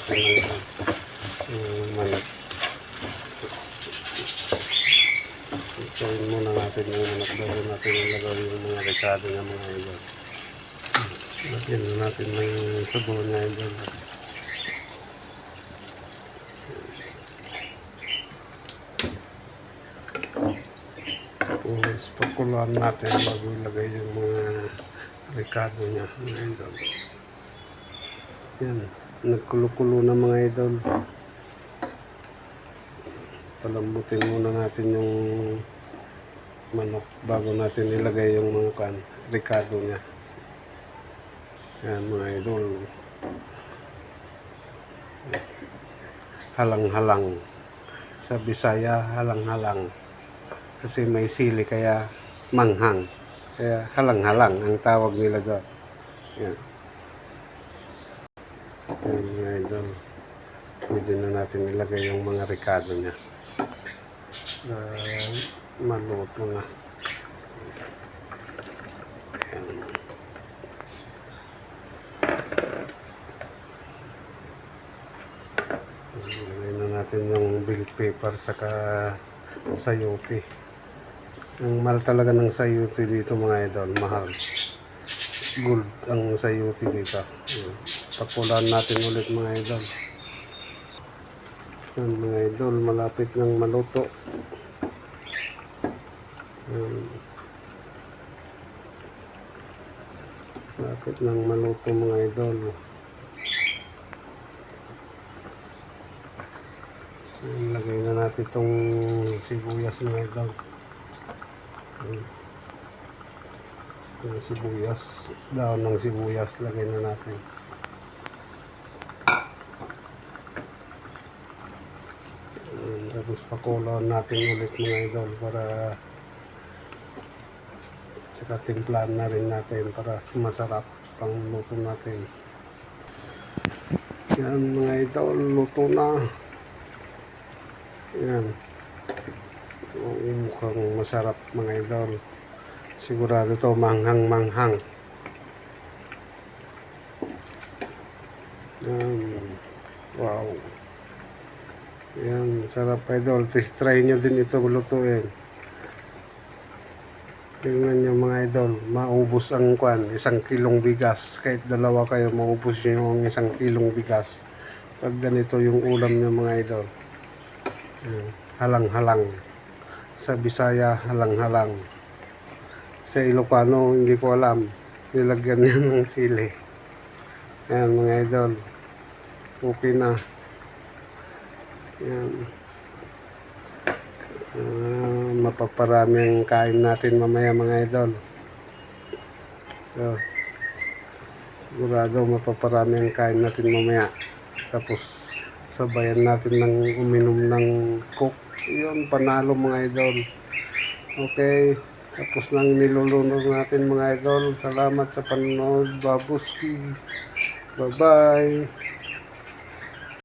natin ng manok. Ikain muna natin yung manok bago natin ilagay yung mga rekado ng mga idol. Lagyan na natin ng sabon na idol. Tapos pakuluan natin bago ilagay yung mga rekado niya mga idol. Yan, nagkulo-kulo na mga idol. Palambutin muna natin yung manok bago natin ilagay yung mga rekado niya. Yan mga idol. Halang-halang. Sa Bisaya, halang-halang. Kasi may sili kaya manghang. Kaya halang-halang ang tawag nila doon. Yan. Yan mga idol. Pwede na natin ilagay yung mga rekado niya. Maluto na. Yan. Ilagay na natin yung bell pepper saka sayote. Ang mahal talaga ng sayote dito mga idol, mahal. Gold ang sayote dito. Pakulan natin ulit mga idol. Yan mga idol, malapit ng maluto. Malapit ng maluto mga idol. Lagay na natin itong sibuyas mga idol. Yung sibuyas, daon ng sibuyas, lagay na natin. Tapos pakuloan natin ulit mga idol para tsaka timplahan na rin natin para masarap pang luto natin. Yan mga idol, luto na. Yan. Mukhang masarap mga idol. Sigurado to manghang-manghang. Yan. Wow. Yan, sarap idol. Try nyo din ito lutuin. Tingnan nyo mga idol, maubos ang 1 kilong bigas. Kahit dalawa kayo, maubos nyo ang 1 kilong bigas. Pag ganito yung ulam nyo mga idol. Halang-halang. Sa Bisaya, halang-halang. Sa Ilocano, hindi ko alam. Nilagyan niya ng sili. Ayan mga idol. Okay na. Yan. Mapaparami ang kain natin mamaya mga idol. So, sigurado mapaparami ang kain natin mamaya. Tapos sabayan natin ng uminom ng coke. Yun, panalo mga idol. Okay. Tapos nang nilulunog natin mga idol. Salamat sa panonood. Babuski. Bye-bye.